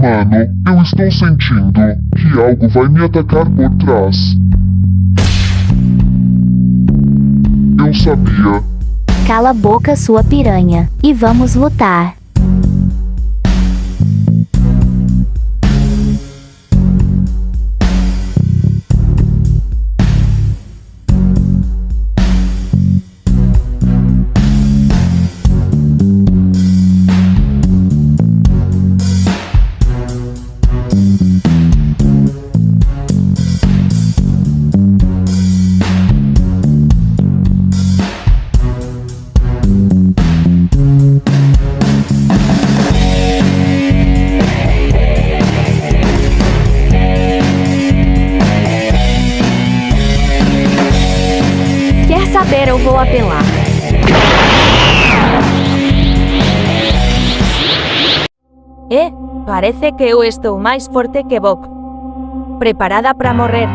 Mano, eu estou sentindo que algo vai me atacar por trás. Eu sabia. Cala a boca, sua piranha, e vamos lutar. Quer saber, eu vou apelar. Parece que eu estou máis forte que Bok. Preparada para morrer.